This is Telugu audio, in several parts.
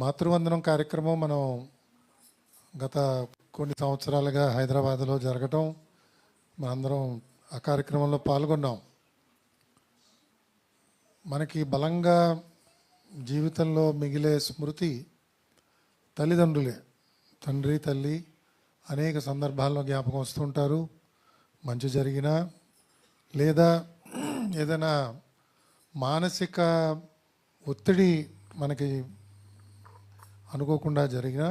మాతృవందనం కార్యక్రమం మనం గత కొన్ని సంవత్సరాలుగా హైదరాబాద్లో జరగటం, మనందరం ఆ కార్యక్రమంలో పాల్గొన్నాం. మనకి బలంగా జీవితంలో మిగిలే స్మృతి తల్లిదండ్రులే. తండ్రి తల్లి అనేక సందర్భాల్లో జ్ఞాపకం వస్తుంటారు. మంచి జరిగినా లేదా ఏదైనా మానసిక ఒత్తిడి మనకి అనుకోకుండా జరిగినా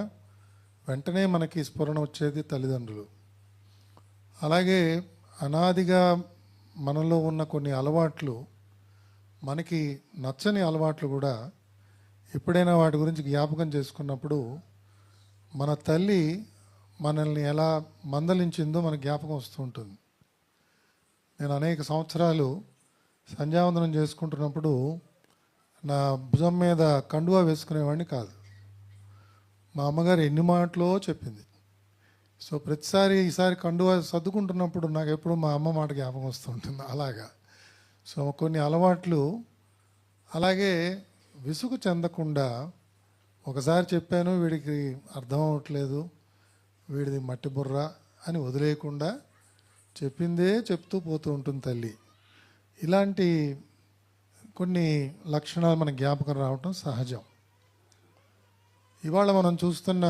వెంటనే మనకి స్ఫురణ వచ్చేది తల్లిదండ్రులు. అలాగే అనాదిగా మనలో ఉన్న కొన్ని అలవాట్లు, మనకి నచ్చని అలవాట్లు కూడా ఎప్పుడైనా వాటి గురించి జ్ఞాపకం చేసుకున్నప్పుడు మన తల్లి మనల్ని ఎలా మందలించిందో మనకు జ్ఞాపకం వస్తూ ఉంటుంది. నేను అనేక సంవత్సరాలు సంధ్యావందనం చేసుకుంటున్నప్పుడు నా భుజం మీద కండువా వేసుకునేవాడిని కాదు. మా అమ్మగారు ఎన్ని మాటలో చెప్పింది. సో ప్రతిసారి ఈసారి కండువా సర్దుకుంటున్నప్పుడు నాకు ఎప్పుడు మా అమ్మ మాట జ్ఞాపకం వస్తుంటుంది. అలాగా సో కొన్ని అలవాట్లు అలాగే విసుగు చెందకుండా, ఒకసారి చెప్పాను వీడికి అర్థం అవ్వట్లేదు, వీడిది మట్టి బుర్ర అని వదిలేయకుండా చెప్పిందే చెప్తూ పోతూ ఉంటుంది తల్లి. ఇలాంటి కొన్ని లక్షణాలు మన జ్ఞాపకం రావటం సహజం. ఇవాళ మనం చూస్తున్న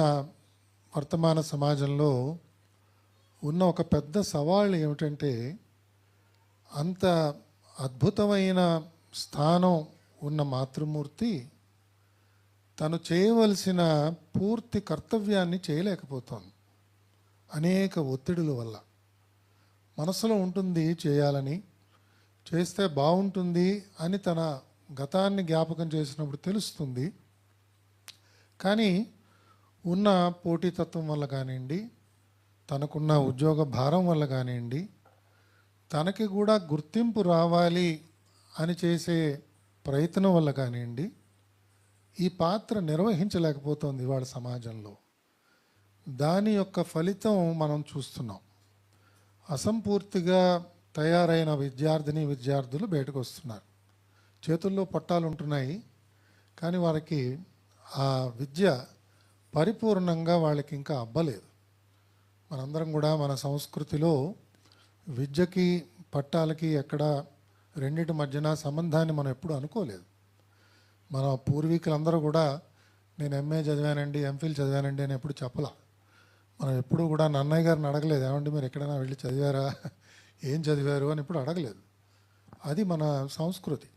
వర్తమాన సమాజంలో ఉన్న ఒక పెద్ద సవాళ్ళు ఏమిటంటే, అంత అద్భుతమైన స్థానం ఉన్న మాతృమూర్తి తను చేయవలసిన పూర్తి కర్తవ్యాన్ని చేయలేకపోతోంది. అనేక ఒత్తిడుల వల్ల మనసులో ఉంటుంది చేయాలని, చేస్తే బాగుంటుంది అని తన గతాన్ని జ్ఞాపకం చేసినప్పుడు తెలుస్తుంది. కానీ ఉన్న పోటీతత్వం వల్ల కానివ్వండి, తనకున్న ఉద్యోగ భారం వల్ల కానివ్వండి, తనకి కూడా గుర్తింపు రావాలి అని చేసే ప్రయత్నం వల్ల కానివ్వండి, ఈ పాత్ర నిర్వహించలేకపోతుంది ఇవాళ సమాజంలో. దాని యొక్క ఫలితం మనం చూస్తున్నాం. అసంపూర్తిగా తయారైన విద్యార్థులు బయటకు వస్తున్నారు. చేతుల్లో పట్టాలు ఉంటున్నాయి, కానీ వారికి ఆ విద్య పరిపూర్ణంగా వాళ్ళకి ఇంకా అబ్బలేదు. మనందరం కూడా మన సంస్కృతిలో విద్యకి పట్టాలకి ఎక్కడ రెండింటి మధ్యన సంబంధాన్ని మనం ఎప్పుడు అనుకోలేదు. మన పూర్వీకులందరూ కూడా నేను ఎంఏ చదివానండి, ఎంఫిల్ చదివానండి అని ఎప్పుడు చెప్పలా. మనం ఎప్పుడు కూడా నన్నయ్య గారిని అడగలేదు, ఏమండి మీరు ఎక్కడైనా వెళ్ళి చదివారా, ఏం చదివారు అని ఎప్పుడు అడగలేదు. అది మన సంస్కృతి.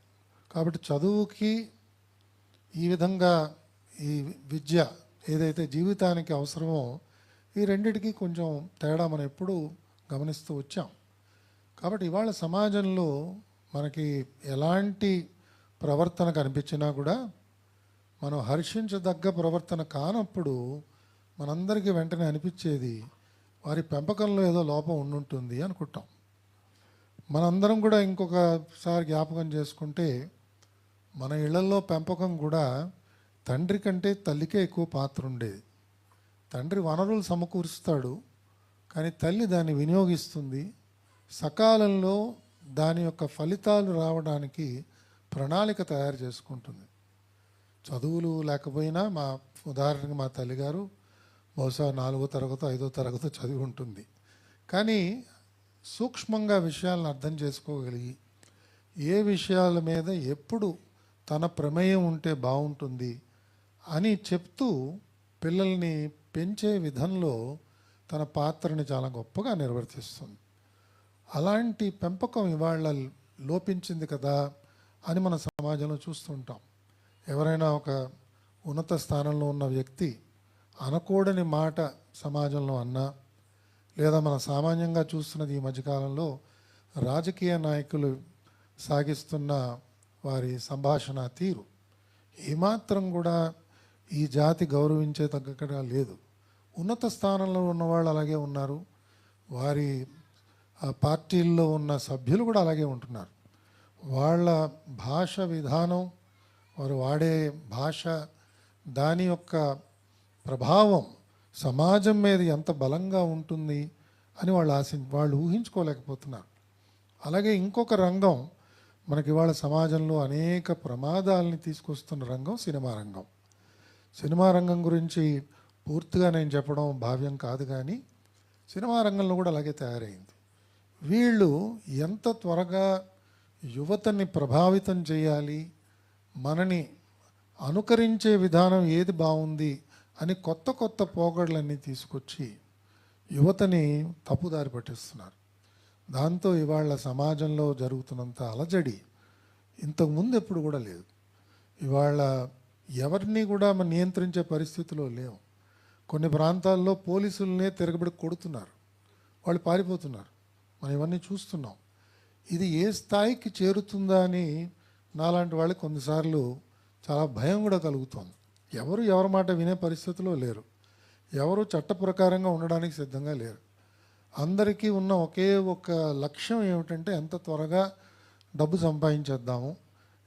కాబట్టి చదువుకి ఈ విధంగా ఈ విద్య ఏదైతే జీవితానికి అవసరమో ఈ రెండిటికి కొంచెం తేడా మనం ఎప్పుడు గమనిస్తూ వచ్చాం. కాబట్టి ఇవాళ సమాజంలో మనకి ఎలాంటి ప్రవర్తన కనిపించినా కూడా మనం హర్షించదగ్గ ప్రవర్తన కానప్పుడు మనందరికీ వెంటనే అనిపించేది వారి పెంపకంలో ఏదో లోపం ఉండుంటుంది అనుకుంటాం. మనందరం కూడా ఇంకొకసారి జ్ఞాపకం చేసుకుంటే మన ఇళ్లలో పెంపకం కూడా తండ్రి కంటే తల్లికే ఎక్కువ పాత్ర ఉండేది. తండ్రి వనరులు సమకూరుస్తాడు, కానీ తల్లి దాన్ని వినియోగిస్తుంది. సకాలంలో దాని యొక్క ఫలితాలు రావడానికి ప్రణాళిక తయారు చేసుకుంటుంది. చదువులు లేకపోయినా ఉదాహరణకు మా తల్లిగారు బహుశా 4వ తరగతి 5వ తరగతి చదివి ఉంటుంది, కానీ సూక్ష్మంగా విషయాలను అర్థం చేసుకోగలిగి ఏ విషయాల మీద ఎప్పుడు తన ప్రమేయం ఉంటే బాగుంటుంది అని చెప్తూ పిల్లల్ని పెంచే విధంలో తన పాత్రని చాలా గొప్పగా నిర్వర్తిస్తుంది. అలాంటి పెంపకం ఇవాళ లోపించింది కదా అని మన సమాజంలో చూస్తుంటాం. ఎవరైనా ఒక ఉన్నత స్థానంలో ఉన్న వ్యక్తి అనకూడని మాట సమాజంలో అన్నా, లేదా మన సామాన్యంగా చూస్తున్నది ఈ మధ్యకాలంలో రాజకీయ నాయకులు సాగిస్తున్న వారి సంభాషణ తీరు ఏమాత్రం కూడా ఈ జాతి గౌరవించే తగ్గగా లేదు. ఉన్నత స్థానంలో ఉన్నవాళ్ళు అలాగే ఉన్నారు, వారి పార్టీల్లో ఉన్న సభ్యులు కూడా అలాగే ఉంటున్నారు. వాళ్ళ భాష విధానం, వారు వాడే భాష, దాని యొక్క ప్రభావం సమాజం మీద ఎంత బలంగా ఉంటుంది అని వాళ్ళు ఊహించుకోలేకపోతున్నారు. అలాగే ఇంకొక రంగం మనకి ఇవాళ సమాజంలో అనేక ప్రమాదాలని తీసుకొస్తున్న రంగం సినిమా రంగం. సినిమా రంగం గురించి పూర్తిగా నేను చెప్పడం భావ్యం కాదు, కానీ సినిమా రంగంలో కూడా అలాగే తయారైంది. వీళ్ళు ఎంత త్వరగా యువతని ప్రభావితం చేయాలి, మనని అనుకరించే విధానం ఏది బాగుంది అని కొత్త కొత్త పోకడలన్నీ తీసుకొచ్చి యువతని తప్పుదారి పట్టిస్తున్నారు. దాంతో ఇవాళ సమాజంలో జరుగుతున్నంత అలజడి ఇంతకుముందు ఎప్పుడు కూడా లేదు. ఇవాళ ఎవరిని కూడా మనం నియంత్రించే పరిస్థితిలో లేవు. కొన్ని ప్రాంతాల్లో పోలీసులనే తిరగబడి కొడుతున్నారు, వాళ్ళు పారిపోతున్నారు. మనం ఇవన్నీ చూస్తున్నాం. ఇది ఏ స్థాయికి చేరుతుందా అని నాలాంటి వాళ్ళకి కొన్నిసార్లు చాలా భయం కూడా కలుగుతుంది. ఎవరి మాట వినే పరిస్థితిలో లేరు, ఎవరు చట్ట ప్రకారంగా ఉండడానికి సిద్ధంగా లేరు. అందరికీ ఉన్న ఒకే ఒక లక్ష్యం ఏమిటంటే ఎంత త్వరగా డబ్బు సంపాదించేద్దాము,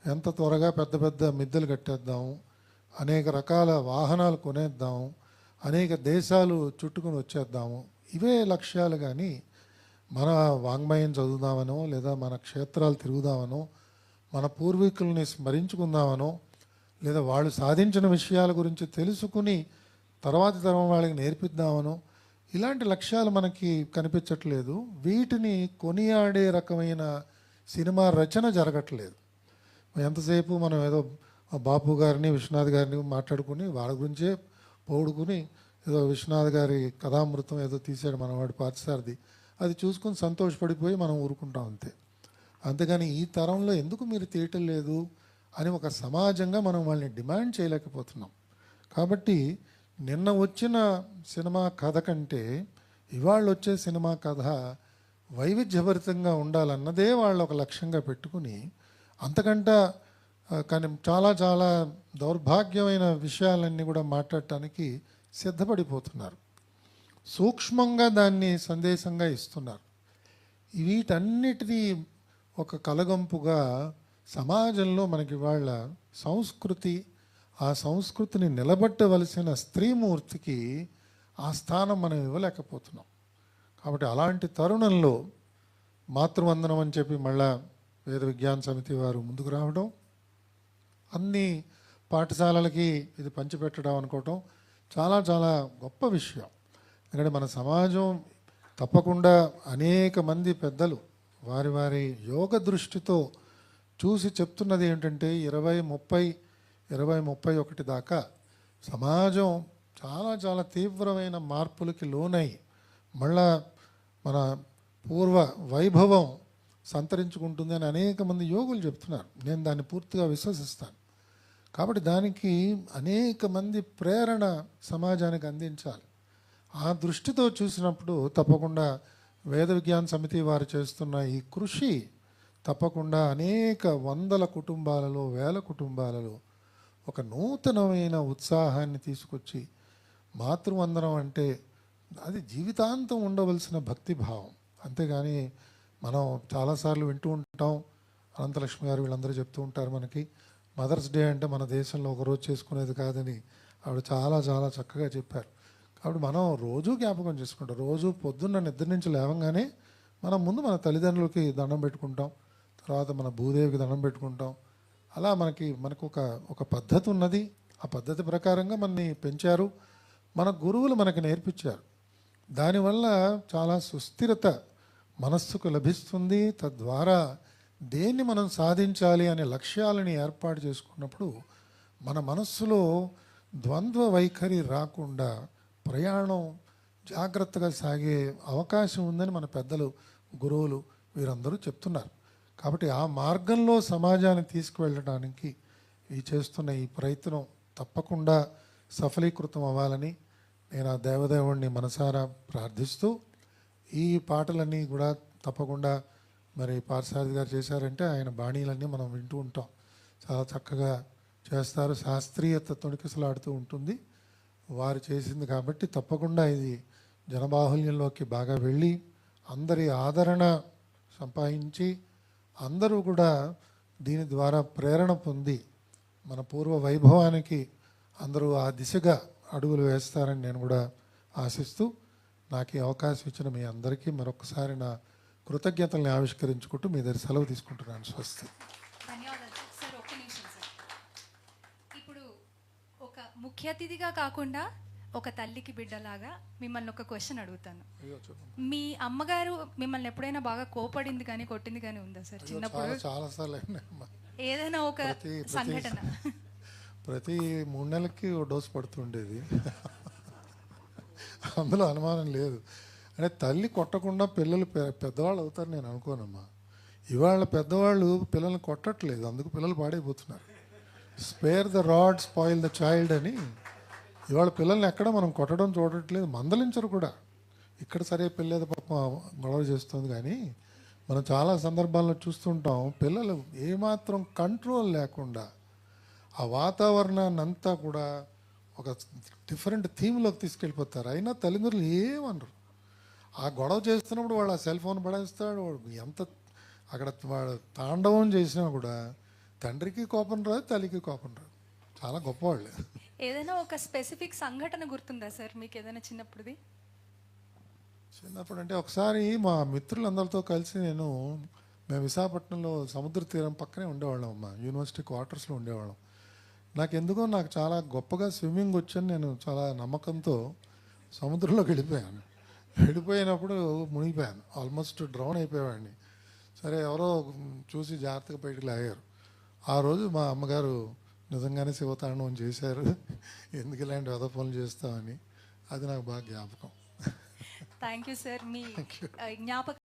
ఎంత త్వరగా పెద్ద పెద్ద మిద్దెలు కట్టేద్దాము, అనేక రకాల వాహనాలు కొనేద్దాము, అనేక దేశాలు చుట్టుకుని వచ్చేద్దాము. ఇవే లక్ష్యాలు. కానీ మన వాంగ్మయం చదువుదామనో, లేదా మన క్షేత్రాలు తిరుగుదామనో, మన పూర్వీకుల్ని స్మరించుకుందామనో, లేదా వాళ్ళు సాధించిన విషయాల గురించి తెలుసుకుని తర్వాతి తరం వాళ్ళకి నేర్పిద్దామనో, ఇలాంటి లక్ష్యాలు మనకి కనిపించట్లేదు. వీటిని కొనియాడే రకమైన సినిమా రచన జరగట్లేదు. ఎంతసేపు మనం ఏదో బాపు గారిని విశ్వనాథ్ గారిని మాట్లాడుకుని వాళ్ళ గురించే పొగుడుకుని, ఏదో విశ్వనాథ్ గారి కథామృతం ఏదో తీసాడు మనవాడు పార్థసారథి, అది చూసుకొని సంతోషపడిపోయి మనం ఊరుకుంటాం అంతే. అంతేగాని ఈ తరంలో ఎందుకు మీరు తీయటం లేదు అని ఒక సమాజంగా మనం వాళ్ళని డిమాండ్ చేయలేకపోతున్నాం. కాబట్టి నిన్న వచ్చిన సినిమా కథ కంటే ఇవాళ వచ్చే సినిమా కథ వైవిధ్యభరితంగా ఉండాలన్నదే వాళ్ళు ఒక లక్ష్యంగా పెట్టుకుని, అంతకంటే కానీ చాలా చాలా దౌర్భాగ్యమైన విషయాలన్నీ కూడా మాట్లాడటానికి సిద్ధపడిపోతున్నారు. సూక్ష్మంగా దాన్ని సందేశంగా ఇస్తున్నారు. వీటన్నిటినీ ఒక కలగంపుగా సమాజంలో మనకి వాళ్ళ సంస్కృతి, ఆ సంస్కృతిని నిలబెట్టవలసిన స్త్రీమూర్తికి ఆ స్థానం మనం ఇవ్వలేకపోతున్నాం. కాబట్టి అలాంటి తరుణంలో మాతృవందనం అని చెప్పి మళ్ళా వేద విజ్ఞాన సమితి వారు ముందుకు రావడం, అన్ని పాఠశాలలకి ఇది పంచిపెట్టడం అనుకోవటం చాలా చాలా గొప్ప విషయం. ఎందుకంటే మన సమాజం తప్పకుండా అనేక మంది పెద్దలు వారి వారి యోగ దృష్టితో చూసి చెప్తున్నది ఏంటంటే 2030-2031 దాకా సమాజం చాలా చాలా తీవ్రమైన మార్పులకి లోనై మళ్ళా మన పూర్వ వైభవం సంతరించుకుంటుంది అని అనేక మంది యోగులు చెప్తున్నారు. నేను దాన్ని పూర్తిగా విశ్వసిస్తాను. కాబట్టి దానికి అనేక మంది ప్రేరణ సమాజానికి అందించాలి. ఆ దృష్టితో చూసినప్పుడు తప్పకుండా వేద విజ్ఞాన సమితి వారు చేస్తున్న ఈ కృషి తప్పకుండా అనేక వందల కుటుంబాలలో, వేల కుటుంబాలలో ఒక నూతనమైన ఉత్సాహాన్ని తీసుకొచ్చి, మాతృవందనం అంటే అది జీవితాంతం ఉండవలసిన భక్తిభావం. అంతేగాని మనం చాలాసార్లు వింటూ ఉంటాం, అనంతలక్ష్మి గారు వీళ్ళందరూ చెప్తూ ఉంటారు మనకి, మదర్స్ డే అంటే మన దేశంలో ఒకరోజు చేసుకునేది కాదని ఆవిడ చాలా చాలా చక్కగా చెప్పారు. కాబట్టి మనం రోజు జ్ఞాపకం చేసుకుంటాం. రోజు పొద్దున్న నిద్ర నుంచి లేవగానే మనం ముందు మన తల్లిదండ్రులకి దండం పెట్టుకుంటాం, తర్వాత మన భూదేవికి దండం పెట్టుకుంటాం. అలా మనకు ఒక పద్ధతి ఉన్నది. ఆ పద్ధతి ప్రకారంగా మనని పెంచారు, మన గురువులు మనకి నేర్పించారు. దానివల్ల చాలా సుస్థిరత మనస్సుకు లభిస్తుంది. తద్వారా దేన్ని మనం సాధించాలి అనే లక్ష్యాలని ఏర్పాటు చేసుకున్నప్పుడు మన మనస్సులో ద్వంద్వ వైఖరి రాకుండా ప్రయాణం జాగ్రత్తగా సాగే అవకాశం ఉందని మన పెద్దలు, గురువులు వీరందరూ చెప్తున్నారు. కాబట్టి ఆ మార్గంలో సమాజాన్ని తీసుకువెళ్ళడానికి చేస్తున్న ఈ ప్రయత్నం తప్పకుండా సఫలీకృతం అవ్వాలని నేను ఆ దేవదేవుణ్ణి మనసారా ప్రార్థిస్తూ, ఈ పాటలన్నీ కూడా తప్పకుండా మరి పార్థసారథి గారు చేశారంటే ఆయన బాణీలన్నీ మనం వింటూ ఉంటాం. చాలా చక్కగా చేస్తారు, శాస్త్రీయత తొణికిసలాడుతూ ఉంటుంది వారు చేసింది. కాబట్టి తప్పకుండా ఇది జనబాహుల్యంలోకి బాగా వెళ్ళి అందరి ఆదరణ సంపాదించి అందరూ కూడా దీని ద్వారా ప్రేరణ పొంది మన పూర్వ వైభవానికి అందరూ ఆ దిశగా అడుగులు వేస్తారని నేను కూడా ఆశిస్తూ, నాకు ఈ అవకాశం ఇచ్చిన మీ అందరికీ మరొకసారి నా కృతజ్ఞతల్ని ఆవిష్కరించుకుంటూ మీ దగ్గర సెలవు తీసుకుంటున్నాను. స్వస్తి. ధన్యవాదాలు సార్. ఒక్క నిమిషం సార్. ఇప్పుడు ఒక ముఖ్య అతిథిగా కాకుండా ఒక తల్లికి బిడ్డలాగా మిమ్మల్ని ఒక క్వశ్చన్ అడుగుతాను. అయ్యో చెప్పండి. మీ అమ్మగారు మిమ్మల్ని ఎప్పుడైనా బాగా కోపడింది కానీ కొట్టింది కానీ ఉందా సార్ అయ్యో, చిన్నప్పుడు? చాలా సార్లు అయినాయమ్మా. ఏదైనా ఒక సంఘటన. ప్రతి 3 నెలలకి ఓ డోసు పడుతుండేది. అందులో అనుమానం లేదు. అంటే తల్లి కొట్టకుండా పిల్లలు పెద్దవాళ్ళు అవుతారు నేను అనుకోనమ్మా. ఇవాళ పెద్దవాళ్ళు పిల్లల్ని కొట్టట్లేదు, అందుకు పిల్లలు పాడైపోతున్నారు. Spare the rod spoil the child అని ఇవాళ పిల్లల్ని ఎక్కడ మనం కొట్టడం చూడట్లేదు, మందలించరు కూడా. ఇక్కడ సరే పిల్లల పాపం గొడవ చేస్తుంది, కానీ మనం చాలా సందర్భాల్లో చూస్తుంటాం పిల్లలు ఏమాత్రం కంట్రోల్ లేకుండా ఆ వాతావరణాన్ని అంతా కూడా ఒక డిఫరెంట్ థీమ్లోకి తీసుకెళ్ళిపోతారు. అయినా తల్లిదండ్రులు ఏమనరు. ఆ గొడవ చేస్తున్నప్పుడు వాడు ఆ సెల్ ఫోన్ పడేస్తాడు, వాడు ఎంత అక్కడ వాడు తాండవం చేసినా కూడా తండ్రికి కోపం రాదు, తల్లికి కోపం రాదు. చాలా గొప్పవాళ్ళు. ఏదైనా ఒక స్పెసిఫిక్ సంఘటన గుర్తుందా సార్ మీకు ఏదైనా చిన్నప్పుడుది? చిన్నప్పుడు అంటే ఒకసారి మా మిత్రులందరితో కలిసి మేము విశాఖపట్నంలో సముద్ర తీరం పక్కనే ఉండేవాళ్ళం అమ్మా, యూనివర్సిటీ క్వార్టర్స్లో ఉండేవాళ్ళం. నాకు చాలా గొప్పగా స్విమ్మింగ్ వచ్చని నేను చాలా నమ్మకంతో సముద్రంలోకి వెళ్ళిపోయినప్పుడు మునిగిపోయాను. Almost drown అయిపోయేవాడిని. సరే ఎవరో చూసి జాగ్రత్తగా బయటకు లాగారు. ఆ రోజు మా అమ్మగారు నిజంగానే శివతాండవం చేశారు, ఎందుకు ఇలాంటి వెధ పనులు చేస్తామని. అది నాకు బాగా జ్ఞాపకం. Thank you sir. మీ జ్ఞాపకం